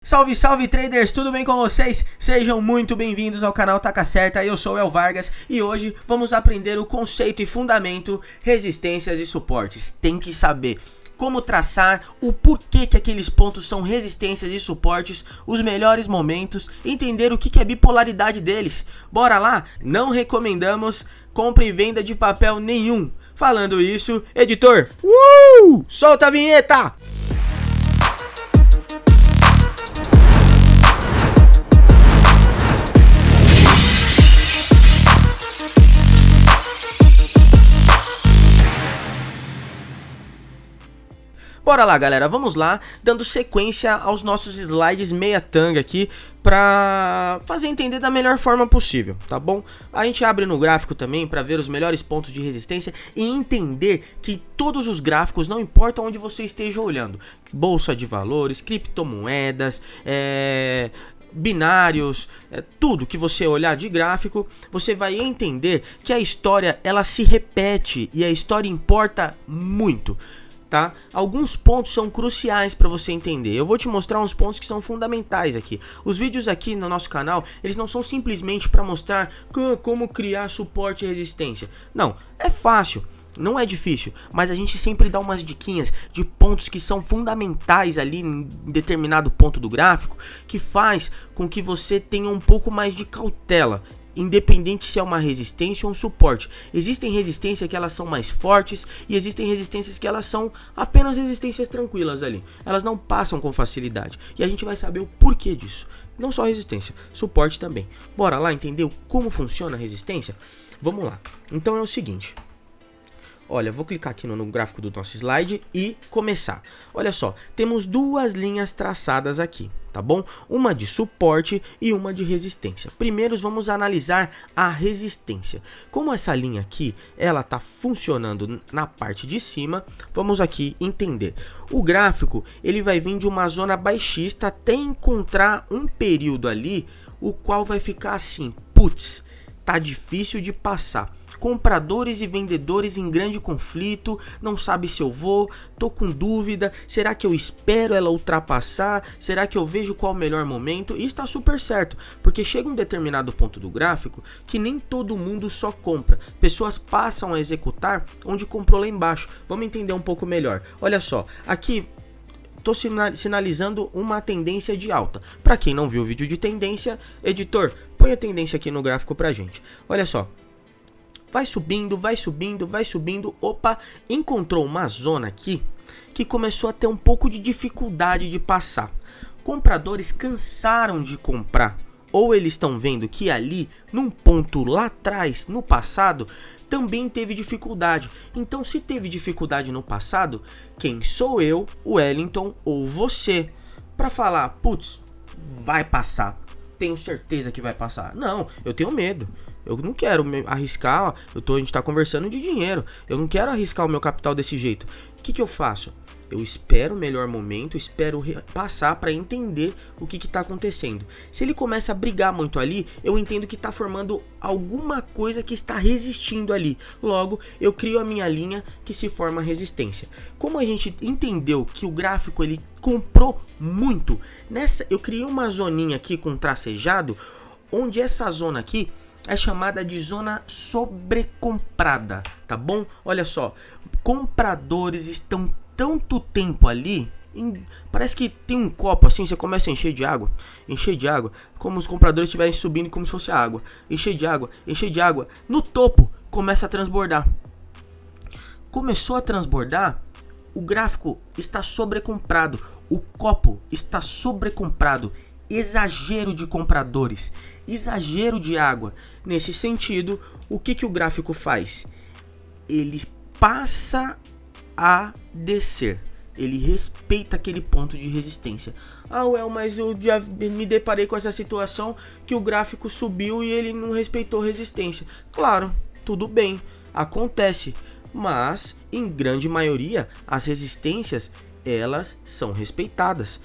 Salve, salve traders, tudo bem com vocês? Sejam muito bem-vindos ao canal Taca Certa, eu sou o El Vargas e hoje vamos aprender o conceito e fundamento, resistências e suportes. Tem que saber como traçar, o porquê que aqueles pontos são resistências e suportes, os melhores momentos, entender o que é bipolaridade deles. Bora lá? Não recomendamos compra e venda de papel nenhum. Falando isso, editor, solta a vinheta! Bora lá, galera, vamos lá, dando sequência aos nossos slides meia tanga aqui para fazer entender da melhor forma possível, tá bom? A gente abre no gráfico também para ver os melhores pontos de resistência e entender que todos os gráficos, não importa onde você esteja olhando, bolsa de valores, criptomoedas, binários, tudo que você olhar de gráfico, você vai entender que a história ela se repete e a história importa muito. Tá? Alguns pontos são cruciais para você entender. Eu vou te mostrar uns pontos que são fundamentais aqui. Os vídeos aqui no nosso canal, eles não são simplesmente para mostrar como criar suporte e resistência. Não, é fácil, não é difícil, mas a gente sempre dá umas diquinhas de pontos que são fundamentais ali em determinado ponto do gráfico, que faz com que você tenha um pouco mais de cautela. Independente se é uma resistência ou um suporte. Existem resistências que elas são mais fortes e existem resistências que elas são apenas resistências tranquilas ali. Elas não passam com facilidade. E a gente vai saber o porquê disso. Não só resistência, suporte também. Bora lá entender como funciona a resistência? Vamos lá. Então é o seguinte. Olha, vou clicar aqui no gráfico do nosso slide e começar. Olha só, temos duas linhas traçadas aqui, tá bom? Uma de suporte e uma de resistência. Primeiro vamos analisar a resistência. Como essa linha aqui, ela tá funcionando na parte de cima, vamos aqui entender. O gráfico, ele vai vir de uma zona baixista até encontrar um período ali, o qual vai ficar assim, putz, tá difícil de passar. Compradores e vendedores em grande conflito, não sabe se eu vou, tô com dúvida, será que eu espero ela ultrapassar, será que eu vejo qual o melhor momento? E está super certo, porque chega um determinado ponto do gráfico que nem todo mundo só compra, pessoas passam a executar onde comprou lá embaixo. Vamos entender um pouco melhor. Olha só, aqui estou sinalizando uma tendência de alta. Para quem não viu o vídeo de tendência, editor, põe a tendência aqui no gráfico pra gente. Olha só. Vai subindo, vai subindo, vai subindo. Opa, encontrou uma zona aqui que começou a ter um pouco de dificuldade de passar. Compradores cansaram de comprar. Ou eles estão vendo que ali, num ponto lá atrás, no passado, também teve dificuldade. Então, se teve dificuldade no passado, quem sou eu, o Wellington ou você? Para falar, putz, vai passar. Tenho certeza que vai passar. Não, eu tenho medo. Eu não quero arriscar, a gente tá conversando de dinheiro. Eu não quero arriscar o meu capital desse jeito. O que eu faço? Eu espero o melhor momento, espero passar para entender o que está acontecendo. Se ele começa a brigar muito ali, eu entendo que está formando alguma coisa que está resistindo ali. Logo, eu crio a minha linha que se forma resistência. Como a gente entendeu que o gráfico ele comprou muito, eu criei uma zoninha aqui com tracejado, onde essa zona aqui é chamada de zona sobrecomprada, tá bom? Olha só, compradores estão tanto tempo ali, parece que tem um copo assim, você começa a encher de água, como os compradores estivessem subindo como se fosse água, encher de água, no topo começa a transbordar. Começou a transbordar, o gráfico está sobrecomprado, o copo está sobrecomprado. Exagero de compradores, exagero de água. Nesse sentido, o que o gráfico faz? Ele passa a descer. Ele respeita aquele ponto de resistência. Ah, mas eu já me deparei com essa situação que o gráfico subiu e ele não respeitou resistência. Claro, tudo bem, acontece. Mas, em grande maioria, as resistências elas são respeitadas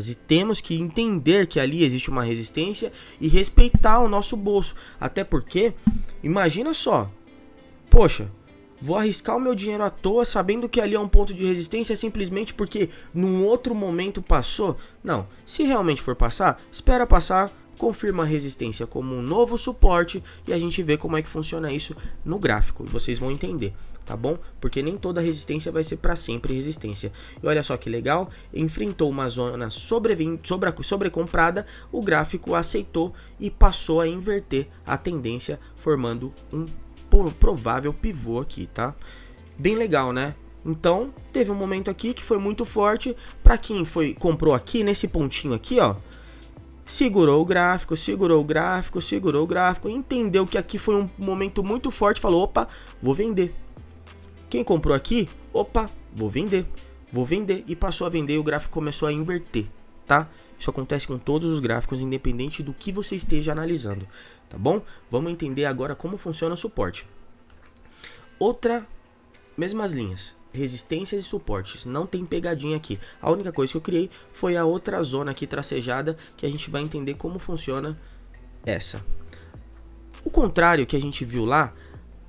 e temos que entender que ali existe uma resistência e respeitar o nosso bolso, até porque, imagina só, poxa, Vou arriscar o meu dinheiro à toa sabendo que ali é um ponto de resistência simplesmente porque num outro momento passou? Não, se realmente for passar, espera passar, confirma a resistência como um novo suporte e a gente vê como é que funciona isso no gráfico. E vocês vão entender, tá bom? Porque nem toda resistência vai ser para sempre resistência. E olha só que legal, enfrentou uma zona sobrecomprada, o gráfico aceitou e passou a inverter a tendência, formando um provável pivô aqui, tá? Bem legal, né? Então, teve um momento aqui que foi muito forte. Para quem comprou aqui, nesse pontinho aqui, ó, segurou o gráfico, entendeu que aqui foi um momento muito forte, falou, opa, vou vender. Quem comprou aqui, opa, vou vender, e passou a vender e o gráfico começou a inverter, tá? Isso acontece com todos os gráficos, independente do que você esteja analisando, tá bom? Vamos entender agora como funciona o suporte. Mesmas linhas, resistências e suportes, não tem pegadinha aqui. A única coisa que eu criei foi a outra zona aqui tracejada, que a gente vai entender como funciona essa. O contrário que a gente viu lá,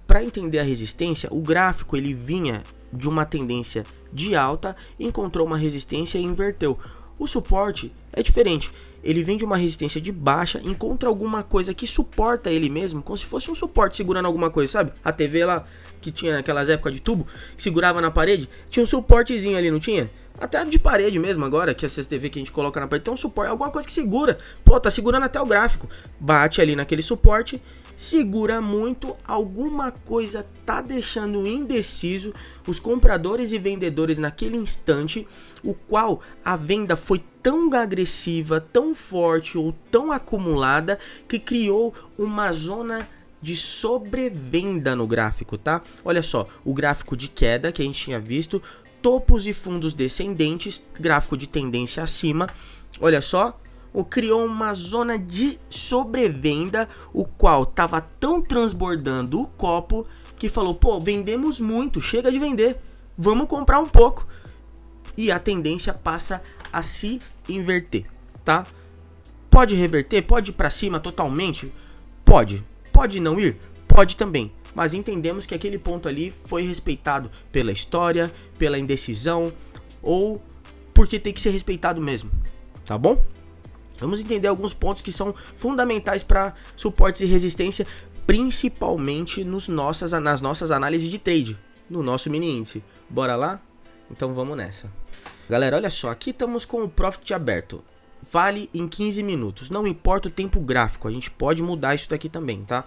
para entender a resistência, o gráfico ele vinha de uma tendência de alta, encontrou uma resistência e inverteu. O suporte é diferente, ele vem de uma resistência de baixa, encontra alguma coisa que suporta ele mesmo, como se fosse um suporte segurando alguma coisa, sabe? A TV lá, que tinha aquelas épocas de tubo, segurava na parede, tinha um suportezinho ali, não tinha? Até de parede mesmo agora, que essas TV que a gente coloca na parede, tem um suporte, alguma coisa que segura. Pô, tá segurando até o gráfico. Bate ali naquele suporte, segura muito, alguma coisa tá deixando indeciso os compradores e vendedores naquele instante, o qual a venda foi tão agressiva, tão forte ou tão acumulada que criou uma zona de sobrevenda no gráfico, tá? Olha só, o gráfico de queda que a gente tinha visto, topos e fundos descendentes, gráfico de tendência acima, olha só, criou uma zona de sobrevenda, o qual estava tão transbordando o copo que falou, pô, vendemos muito, chega de vender, vamos comprar um pouco. E a tendência passa a se inverter, tá? Pode reverter, pode ir para cima totalmente? Pode. Pode não ir? Pode também. Mas entendemos que aquele ponto ali foi respeitado pela história, pela indecisão ou porque tem que ser respeitado mesmo, tá bom? Vamos entender alguns pontos que são fundamentais para suportes e resistência, principalmente nas nossas análises de trade, no nosso mini índice. Bora lá? Então vamos nessa. Galera, olha só, aqui estamos com o Profit aberto. Vale em 15 minutos, não importa o tempo gráfico, a gente pode mudar isso daqui também, tá?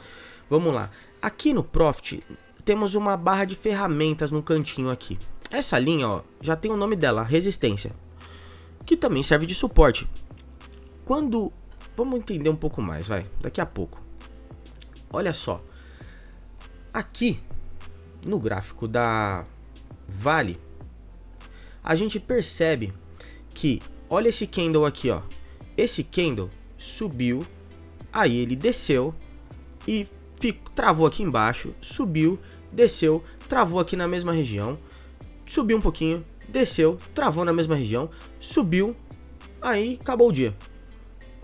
Vamos lá. Aqui no Profit temos uma barra de ferramentas no cantinho aqui. Essa linha, ó, já tem o nome dela, resistência, que também serve de suporte. Vamos entender um pouco mais, vai, daqui a pouco. Olha só, aqui no gráfico da Vale, a gente percebe que, olha esse candle aqui, ó, esse candle subiu, aí ele desceu e travou aqui embaixo, subiu, desceu, travou aqui na mesma região, subiu um pouquinho, desceu, travou na mesma região, subiu, aí acabou o dia.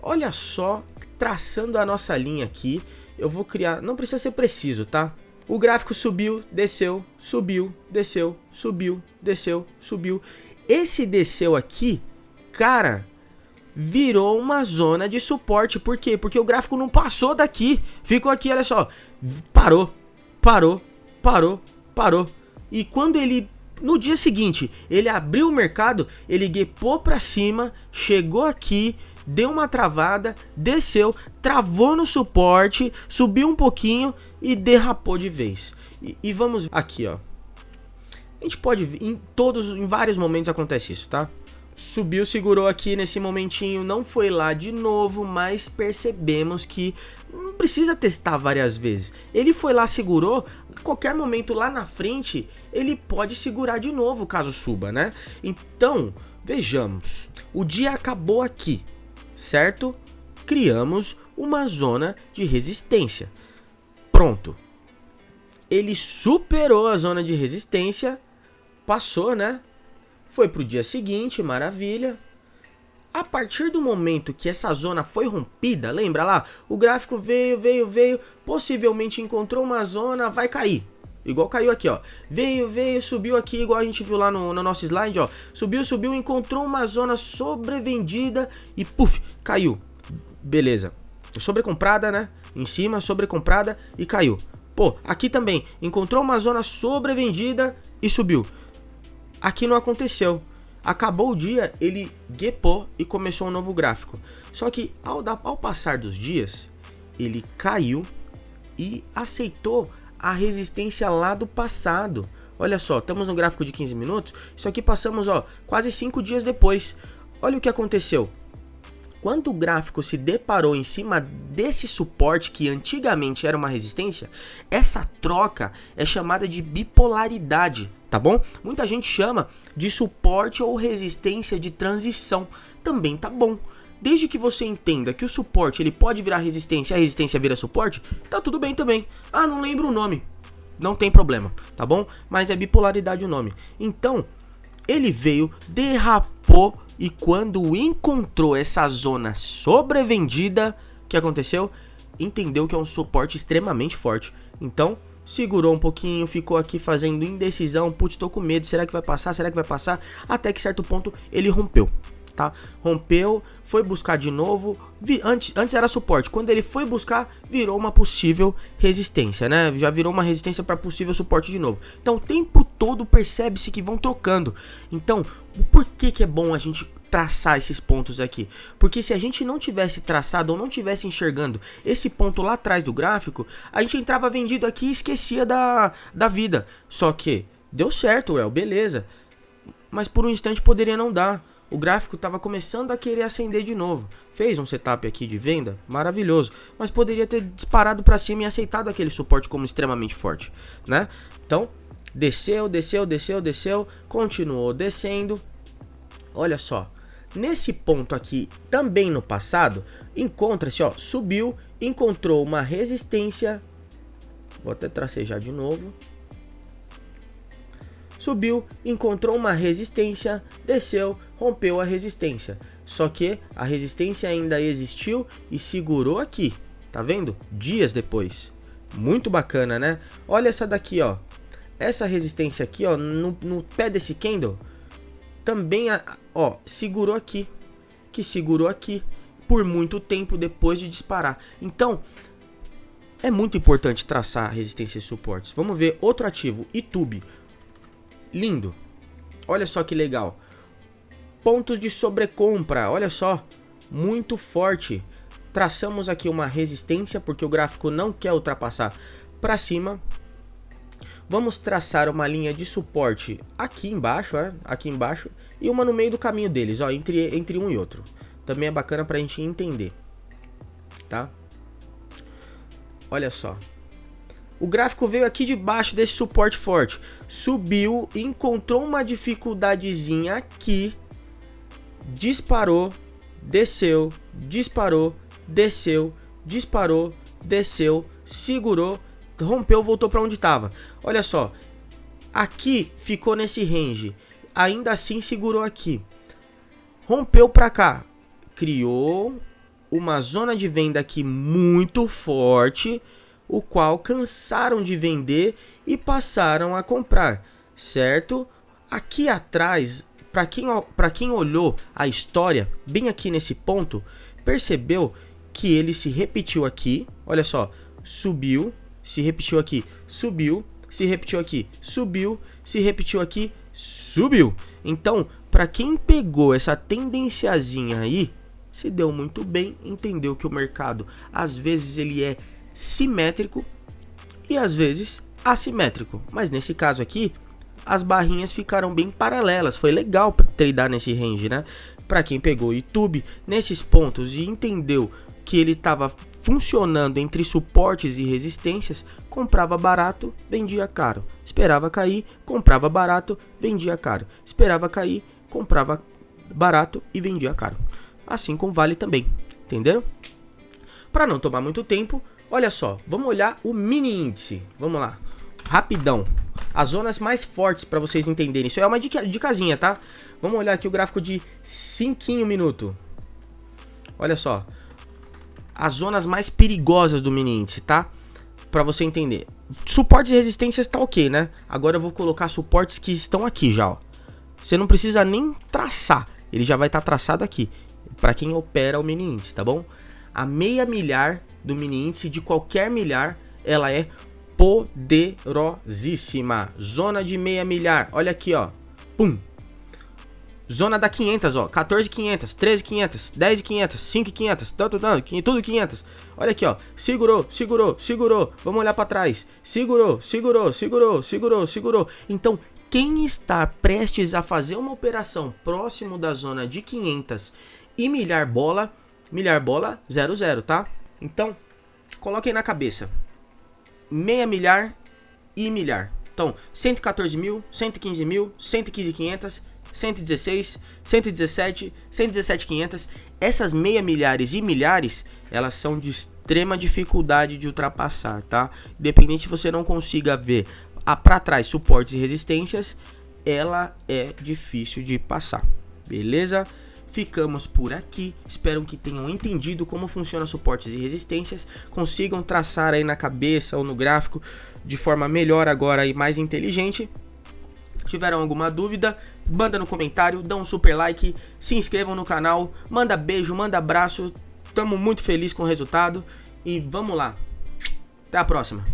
Olha só, traçando a nossa linha aqui, eu vou criar, não precisa ser preciso, tá? O gráfico subiu, desceu, subiu, desceu, subiu, desceu, subiu. Esse desceu aqui, cara, virou uma zona de suporte. Por quê? Porque o gráfico não passou daqui. Ficou aqui, olha só. Parou, parou, parou, parou. E quando ele, no dia seguinte, ele abriu o mercado, ele guepou pra cima, chegou aqui, deu uma travada, desceu, travou no suporte, subiu um pouquinho e derrapou de vez. E vamos aqui, ó. A gente pode ver, em vários momentos acontece isso, tá? Subiu, segurou aqui nesse momentinho, não foi lá de novo, mas percebemos que não precisa testar várias vezes. Ele foi lá, segurou, a qualquer momento lá na frente, ele pode segurar de novo caso suba, né? Então, vejamos, o dia acabou aqui, certo? Criamos uma zona de resistência. Pronto. Ele superou a zona de resistência, passou, né? Foi pro dia seguinte, maravilha. A partir do momento que essa zona foi rompida, lembra lá? O gráfico veio, possivelmente encontrou uma zona, vai cair. igual caiu aqui, ó. Veio, subiu aqui, igual a gente viu lá no nosso slide, ó. Subiu, encontrou uma zona sobrevendida e puf, caiu. Beleza. Sobrecomprada, né? Em cima, sobrecomprada e caiu. Pô, aqui também, encontrou uma zona sobrevendida e subiu. Aqui não aconteceu. Acabou o dia, ele guepou e começou um novo gráfico. Só que ao passar dos dias, ele caiu e aceitou a resistência lá do passado. Olha só, estamos no gráfico de 15 minutos. Isso aqui passamos, ó, quase 5 dias depois. Olha o que aconteceu. Quando o gráfico se deparou em cima desse suporte que antigamente era uma resistência, essa troca é chamada de bipolaridade, tá bom? Muita gente chama de suporte ou resistência de transição, também tá bom. Desde que você entenda que o suporte ele pode virar resistência e a resistência vira suporte, tá tudo bem também. Ah, não lembro o nome. Não tem problema, tá bom? Mas é bipolaridade o nome. Então, ele veio, derrapou e quando encontrou essa zona sobrevendida, o que aconteceu? Entendeu que é um suporte extremamente forte. Então, segurou um pouquinho, ficou aqui fazendo indecisão. Putz, tô com medo, será que vai passar? Será que vai passar? Até que certo ponto ele rompeu. Tá? Rompeu, foi buscar de novo. Antes era suporte. Quando ele foi buscar, virou uma possível resistência, né? Já virou uma resistência para possível suporte de novo. Então, o tempo todo percebe-se que vão trocando. Então, por que é bom a gente traçar esses pontos aqui? Porque se a gente não tivesse traçado ou não tivesse enxergando esse ponto lá atrás do gráfico, a gente entrava vendido aqui e esquecia da vida. Só que deu certo, beleza. Mas por um instante poderia não dar. O gráfico estava começando a querer acender de novo. Fez um setup aqui de venda, maravilhoso. Mas poderia ter disparado para cima e aceitado aquele suporte como extremamente forte, né? Então, desceu, continuou descendo. Olha só, nesse ponto aqui, também no passado, encontra-se, ó, subiu, encontrou uma resistência. Vou até tracejar de novo. Subiu, encontrou uma resistência, desceu, rompeu a resistência. Só que a resistência ainda existiu e segurou aqui. Tá vendo? Dias depois. Muito bacana, né? Olha essa daqui, ó. Essa resistência aqui, ó, no pé desse candle, também, ó, segurou aqui. Que segurou aqui por muito tempo depois de disparar. Então, é muito importante traçar resistência e suportes. Vamos ver outro ativo, YouTube. Lindo. Olha só que legal. Pontos de sobrecompra. Olha só. Muito forte. Traçamos aqui uma resistência porque o gráfico não quer ultrapassar para cima. Vamos traçar uma linha de suporte aqui embaixo, aqui embaixo, e uma no meio do caminho deles, ó, entre um e outro. Também é bacana para a gente entender, tá? Olha só. O gráfico veio aqui debaixo desse suporte forte, subiu, encontrou uma dificuldadezinha aqui, disparou, desceu, disparou, desceu, disparou, desceu, segurou, rompeu, voltou para onde estava. Olha só, aqui ficou nesse range, ainda assim segurou aqui, rompeu para cá, criou uma zona de venda aqui muito forte, o qual cansaram de vender e passaram a comprar, certo? Aqui atrás, para quem olhou a história, bem aqui nesse ponto, percebeu que ele se repetiu aqui, olha só, subiu, se repetiu aqui, subiu, se repetiu aqui, subiu, se repetiu aqui, subiu. Então, para quem pegou essa tendenciazinha aí, se deu muito bem, entendeu que o mercado, às vezes ele é simétrico e às vezes assimétrico, mas nesse caso aqui as barrinhas ficaram bem paralelas, foi legal tradar nesse range, né? Para quem pegou o YouTube nesses pontos e entendeu que ele estava funcionando entre suportes e resistências, comprava barato, vendia caro, esperava cair, comprava barato, vendia caro, esperava cair, comprava barato e vendia caro. Assim como vale também, entenderam? Para não tomar muito tempo, olha só, vamos olhar o mini índice. Vamos lá, rapidão. As zonas mais fortes para vocês entenderem. Isso é uma dicasinha, tá? Vamos olhar aqui o gráfico de 5 minutos. Olha só. As zonas mais perigosas do mini índice, tá? pra você entender. Suportes e resistências tá ok, né? Agora eu vou colocar suportes que estão aqui já, ó. Você não precisa nem traçar, ele já vai estar traçado aqui, para quem opera o mini índice, tá bom? A meia milhar do mini índice de qualquer milhar, ela é poderosíssima. Zona de meia milhar, olha aqui, ó. Pum. Zona da 500, ó, 14.500, 13.500, 10.500, 5.500, tudo 500. Olha aqui, ó, segurou, segurou, segurou. Vamos olhar para trás. Segurou, segurou, segurou, segurou, segurou. Então, quem está prestes a fazer uma operação próximo da zona de 500 e milhar bola 00, tá? Então, coloquem na cabeça. Meia milhar e milhar. Então, 114 mil, 115 mil, 115.500, 116, 117, 117.500, essas meia milhares e milhares, elas são de extrema dificuldade de ultrapassar, tá? Independente se você não consiga ver para trás suportes e resistências, ela é difícil de passar, beleza? Ficamos por aqui, espero que tenham entendido como funciona suportes e resistências, consigam traçar aí na cabeça ou no gráfico de forma melhor agora e mais inteligente. Tiveram alguma dúvida, manda no comentário, dá um super like, se inscrevam no canal, manda beijo, manda abraço, estamos muito felizes com o resultado e vamos lá, até a próxima.